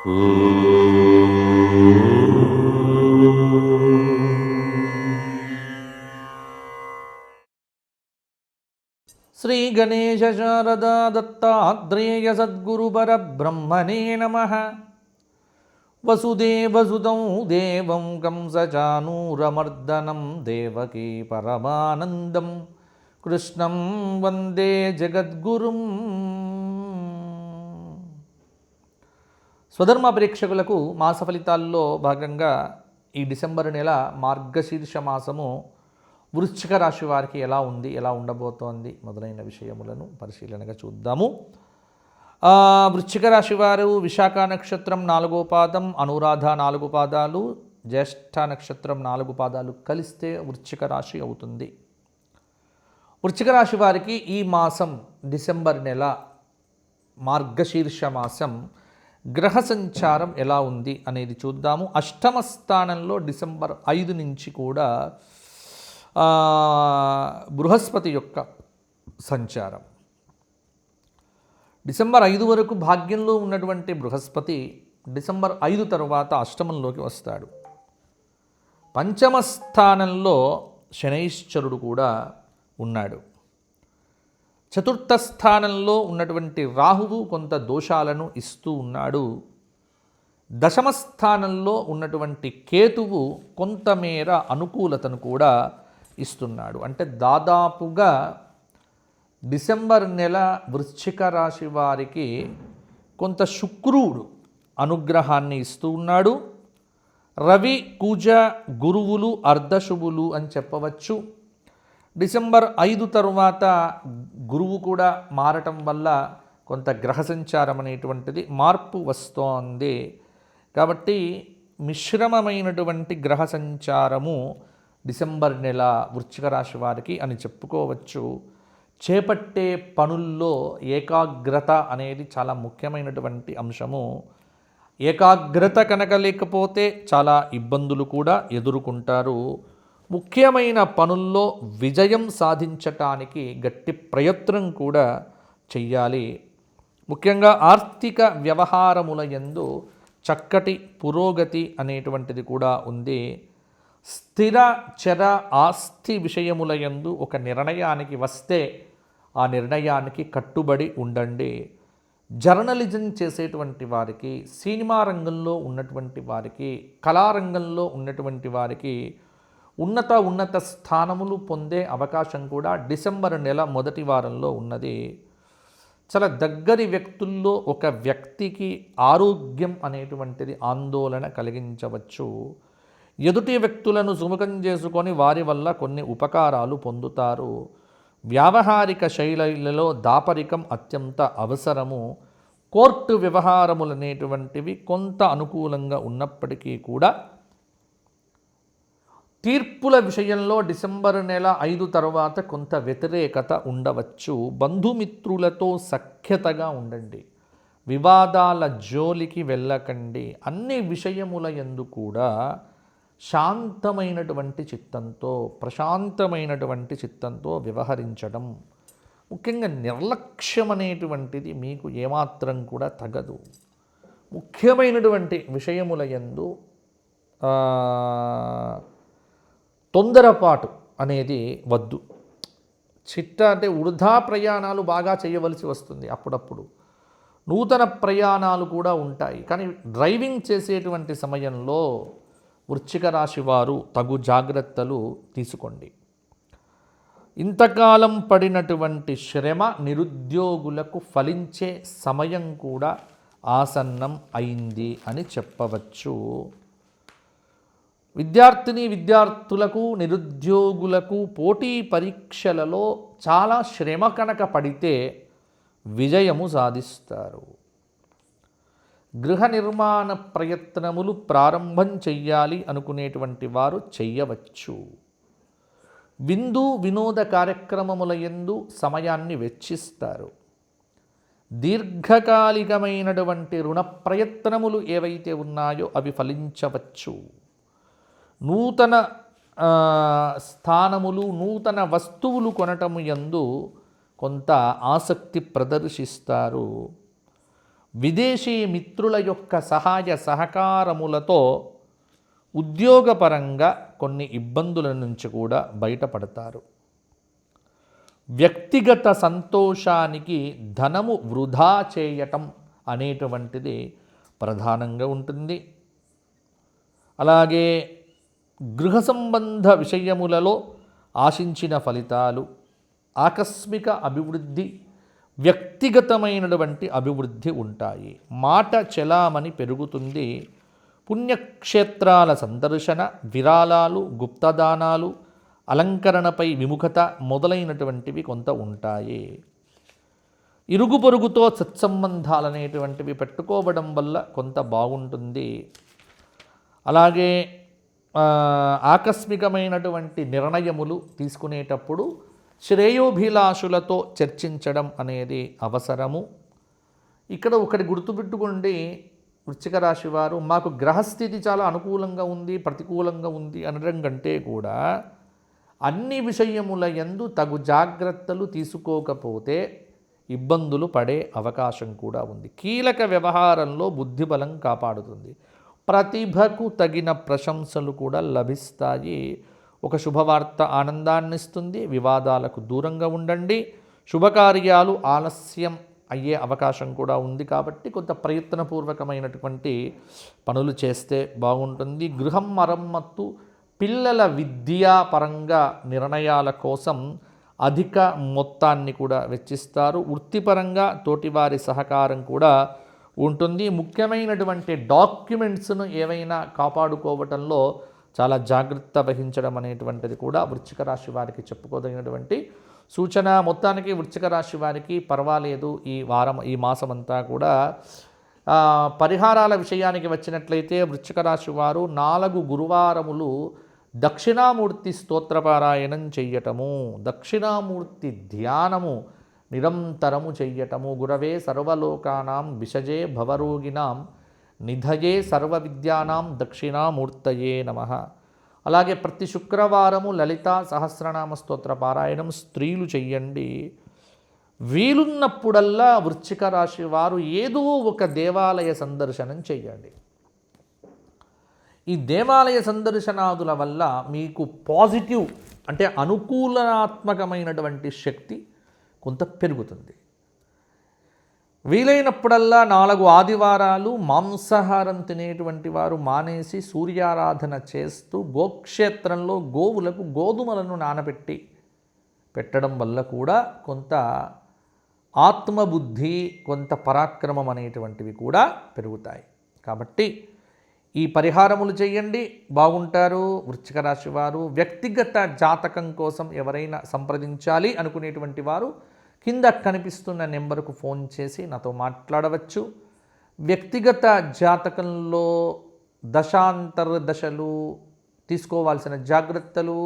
శ్రీ గణేశ శారదా దత్తాత్రేయ సద్గురుపర బ్రహ్మణే నమః. వసుదేవసుతం దేవం కంసచానూరమర్దనం దేవకీ పరమానందం కృష్ణం వందే జగద్గురుం. స్వధర్మ ప్రేక్షకులకు మాస ఫలితాల్లో భాగంగా ఈ డిసెంబర్ నెల మార్గశీర్ష మాసము వృశ్చిక రాశి వారికి ఎలా ఉంది, ఎలా ఉండబోతోంది మొదలైన విషయములను పరిశీలనగా చూద్దాము. వృశ్చిక రాశి వారు విశాఖ నక్షత్రం 4వ పాదం, అనురాధ 4 పాదాలు, జ్యేష్ఠ నక్షత్రం 4 పాదాలు కలిస్తే వృశ్చిక రాశి అవుతుంది. వృశ్చిక రాశి వారికి ఈ మాసం డిసెంబర్ నెల మార్గశీర్ష మాసం గ్రహ సంచారం ఎలా ఉంది అనేది చూద్దాము. అష్టమ స్థానంలో డిసెంబర్ 5 నుంచి కూడా బృహస్పతి యొక్క సంచారం. డిసెంబర్ 5 వరకు భాగ్యంలో ఉన్నటువంటి బృహస్పతి డిసెంబర్ 5 తర్వాత అష్టమంలోకి వస్తాడు. పంచమ స్థానంలో శనైశ్చరుడు కూడా ఉన్నాడు. చతుర్థ స్థానంలో ఉన్నటువంటి రాహువు కొంత దోషాలను ఇస్తూ ఉన్నాడు. దశమ స్థానంలో ఉన్నటువంటి కేతువు కొంతమేర అనుకూలతను కూడా ఇస్తున్నాడు. అంటే దాదాపుగా డిసెంబర్ నెల వృశ్చిక రాశి వారికి కొంత శుక్రుడు అనుగ్రహాన్ని ఇస్తూ ఉన్నాడు. రవి, కుజ, గురువులు అర్ధశుభులు అని చెప్పవచ్చు. డిసెంబర్ 5 తరువాత గురువు కూడా మారటం వల్ల కొంత గ్రహ సంచారం అనేటువంటిది మార్పు వస్తోంది. కాబట్టి మిశ్రమమైనటువంటి గ్రహ సంచారము డిసెంబర్ నెల వృశ్చిక రాశి వారికి అని చెప్పుకోవచ్చు. చేపట్టే పనుల్లో ఏకాగ్రత అనేది చాలా ముఖ్యమైనటువంటి అంశము. ఏకాగ్రత కనుక లేకపోతే చాలా ఇబ్బందులు కూడా ఎదుర్కొంటారు. ముఖ్యమైన పనుల్లో విజయం సాధించటానికి గట్టి ప్రయత్నం కూడా చెయ్యాలి. ముఖ్యంగా ఆర్థిక వ్యవహారముల యందు చక్కటి పురోగతి అనేటువంటిది కూడా ఉంది. స్థిర చర ఆస్తి విషయముల యందు ఒక నిర్ణయానికి వస్తే ఆ నిర్ణయానికి కట్టుబడి ఉండండి. జర్నలిజం చేసేటువంటి వారికి, సినిమా రంగంలో ఉన్నటువంటి వారికి, కళారంగంలో ఉన్నటువంటి వారికి ఉన్నత స్థానములు పొందే అవకాశం కూడా డిసెంబర్ నెల మొదటి వారంలో ఉన్నది. చాలా దగ్గరి వ్యక్తుల్లో ఒక వ్యక్తికి ఆరోగ్యం అనేటువంటిది ఆందోళన కలిగించవచ్చు. ఎదుటి వ్యక్తులను సుముఖం చేసుకొని వారి వల్ల కొన్ని ఉపకారాలు పొందుతారు. వ్యావహారిక శైలిలలో దాపరికం అత్యంత అవసరము. కోర్టు వ్యవహారములు అనేటువంటివి కొంత అనుకూలంగా ఉన్నప్పటికీ కూడా తీర్పుల విషయంలో డిసెంబర్ నెల 5 తర్వాత కొంత వ్యతిరేకత ఉండవచ్చు. బంధుమిత్రులతో సఖ్యతగా ఉండండి. వివాదాల జోలికి వెళ్ళకండి. అన్ని విషయముల యందు కూడా శాంతమైనటువంటి చిత్తంతో, ప్రశాంతమైనటువంటి చిత్తంతో వ్యవహరించడం. ముఖ్యంగా నిర్లక్ష్యం అనేటువంటిది మీకు ఏమాత్రం కూడా తగదు. ముఖ్యమైనటువంటి విషయముల యందు తొందరపాటు అనేది వద్దు. అంటే వృధా ప్రయాణాలు బాగా చేయవలసి వస్తుంది. అప్పుడప్పుడు నూతన ప్రయాణాలు కూడా ఉంటాయి. కానీ డ్రైవింగ్ చేసేటువంటి సమయంలో వృశ్చిక రాశి వారు తగు జాగ్రత్తలు తీసుకోండి. ఇంతకాలం పడినటువంటి శ్రమ నిరుద్యోగులకు ఫలించే సమయం కూడా ఆసన్నం అయింది అని చెప్పవచ్చు. విద్యార్థులకు, నిరుద్యోగులకు పోటీ పరీక్షలలో చాలా శ్రమ కనుక పడితే విజయము సాధిస్తారు. గృహ నిర్మాణ ప్రయత్నములు ప్రారంభం చెయ్యాలి అనుకునేటువంటి వారు చెయ్యవచ్చు. వినోద కార్యక్రమముల యందు సమయాన్ని వెచ్చిస్తారు. దీర్ఘకాలికమైనటువంటి రుణ ప్రయత్నములు ఏవైతే ఉన్నాయో అవి ఫలించవచ్చు. నూతన స్థానములు, నూతన వస్తువులు కొనటము యందు కొంత ఆసక్తి ప్రదర్శిస్తారు. విదేశీ మిత్రుల యొక్క సహాయ సహకారములతో ఉద్యోగపరంగా కొన్ని ఇబ్బందుల నుంచి కూడా బయటపడతారు. వ్యక్తిగత సంతోషానికి ధనము వృధా చేయటం అనేటువంటిది ప్రధానంగా ఉంటుంది. అలాగే గృహ సంబంధ విషయములలో ఆశించిన ఫలితాలు, ఆకస్మిక అభివృద్ధి, వ్యక్తిగతమైనటువంటి అభివృద్ధి ఉంటాయి. మాట చెలామణి పెరుగుతుంది. పుణ్యక్షేత్రాల సందర్శన, విరాళాలు, గుప్తదానాలు, అలంకరణపై విముఖత మొదలైనటువంటివి కొంత ఉంటాయి. ఇరుగు పొరుగుతో సత్సంబంధాలు అనేటువంటివి పెట్టుకోవడం వల్ల కొంత బాగుంటుంది. అలాగే ఆకస్మికమైనటువంటి నిర్ణయములు తీసుకునేటప్పుడు శ్రేయోభిలాషులతో చర్చించడం అనేది అవసరము. ఇక్కడ ఒకటి గుర్తుపెట్టుకోండి, వృశ్చిక రాశి వారు మాకు గ్రహస్థితి చాలా అనుకూలంగా ఉంది, ప్రతికూలంగా ఉంది అనడం కంటే కూడా అన్ని విషయముల యందు తగు జాగ్రత్తలు తీసుకోకపోతే ఇబ్బందులు పడే అవకాశం కూడా ఉంది. కీలక వ్యవహారంలో బుద్ధిబలం కాపాడుతుంది. ప్రతిభకు తగిన ప్రశంసలు కూడా లభిస్తాయి. ఒక శుభవార్త ఆనందాన్ని ఇస్తుంది. వివాదాలకు దూరంగా ఉండండి. శుభకార్యాలు ఆలస్యం అయ్యే అవకాశం కూడా ఉంది కాబట్టి కొంత ప్రయత్నపూర్వకమైనటువంటి పనులు చేస్తే బాగుంటుంది. గృహం మరమ్మత్తు, పిల్లల విద్యాపరంగా నిర్ణయాల కోసం అధిక మొత్తాన్ని కూడా వెచ్చిస్తారు. వృత్తిపరంగా తోటివారి సహకారం కూడా ఉంటుంది. ముఖ్యమైనటువంటి డాక్యుమెంట్స్ను ఏవైనా కాపాడుకోవటంలో చాలా జాగ్రత్త వహించడం అనేటువంటిది కూడా వృశ్చిక రాశి వారికి చెప్పుకోదగినటువంటి సూచన. మొత్తానికి వృశ్చిక రాశి వారికి పర్వాలేదు. ఈ మాసమంతా కూడా పరిహారాల విషయానికి వచ్చినట్లయితే వృశ్చిక రాశి వారు 4 గురువారములు దక్షిణామూర్తి స్తోత్రపారాయణం చెయ్యటము, దక్షిణామూర్తి ధ్యానము నిరంతరము చెయ్యటము, గురవే సర్వలోకానాం విషజే భవరోగినాం నిధయే సర్వవిద్యానాం దక్షిణామూర్తయే నమః. అలాగే ప్రతి శుక్రవారము లలిత సహస్రనామ స్తోత్ర పారాయణం స్త్రీలు చెయ్యండి. వీలున్నప్పుడల్లా వృశ్చిక రాశి వారు ఏదో ఒక దేవాలయ సందర్శనం చెయ్యండి. ఈ దేవాలయ సందర్శనాదుల వల్ల మీకు పాజిటివ్ అంటే అనుకూలనాత్మకమైనటువంటి శక్తి కొంత పెరుగుతుంది. వీలైనప్పుడల్లా 4 ఆదివారాలు మాంసాహారం తినేటువంటి వారు మానేసి సూర్యారాధన చేస్తూ గోక్షేత్రంలో గోవులకు గోధుమలను నానబెట్టి పెట్టడం వల్ల కూడా కొంత ఆత్మబుద్ధి, కొంత పరాక్రమం అనేటువంటివి కూడా పెరుగుతాయి. కాబట్టి ఈ పరిహారములు చేయండి, బాగుంటారు వృశ్చిక రాశి వారు. వ్యక్తిగత జాతకం కోసం ఎవరైనా సంప్రదించాలి అనుకునేటువంటి వారు కింద కనిపిస్తున్న నెంబర్కు ఫోన్ చేసి నాతో మాట్లాడవచ్చు. వ్యక్తిగత జాతకంలో దశాంతర్దశలు, తీసుకోవాల్సిన జాగ్రత్తలు,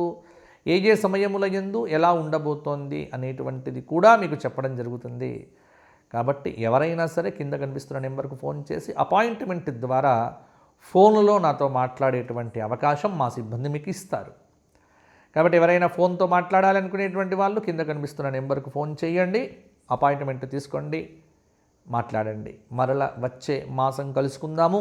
ఏ సమయముల యందు ఎలా ఉండబోతోంది అనేటువంటిది కూడా మీకు చెప్పడం జరుగుతుంది. కాబట్టి ఎవరైనా సరే కింద కనిపిస్తున్న నెంబర్కు ఫోన్ చేసి అపాయింట్మెంట్ ద్వారా ఫోన్లో నాతో మాట్లాడేటువంటి అవకాశం మా సిబ్బంది మీకు ఇస్తారు. కాబట్టి ఎవరైనా ఫోన్తో మాట్లాడాలనుకునేటువంటి వాళ్ళు కింద కనిపిస్తున్న నెంబర్కు ఫోన్ చేయండి, అపాయింట్మెంట్ తీసుకోండి, మాట్లాడండి. మరలా వచ్చే మాసం కలుసుకుందాము.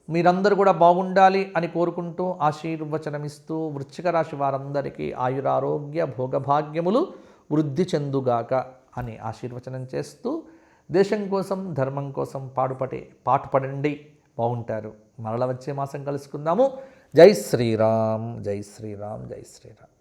మీరందరూ కూడా బాగుండాలి అని కోరుకుంటూ ఆశీర్వచనమిస్తూ వృశ్చిక రాశి వారందరికీ ఆయురారోగ్య భోగభాగ్యములు వృద్ధి చెందుగాక అని ఆశీర్వచనం చేస్తూ దేశం కోసం ధర్మం కోసం పాటుపడండి, బాగుంటారు. మరల వచ్చే మాసం కలుసుకుందాము. జై శ్రీరామ్, జై శ్రీరామ్, జై శ్రీరామ్.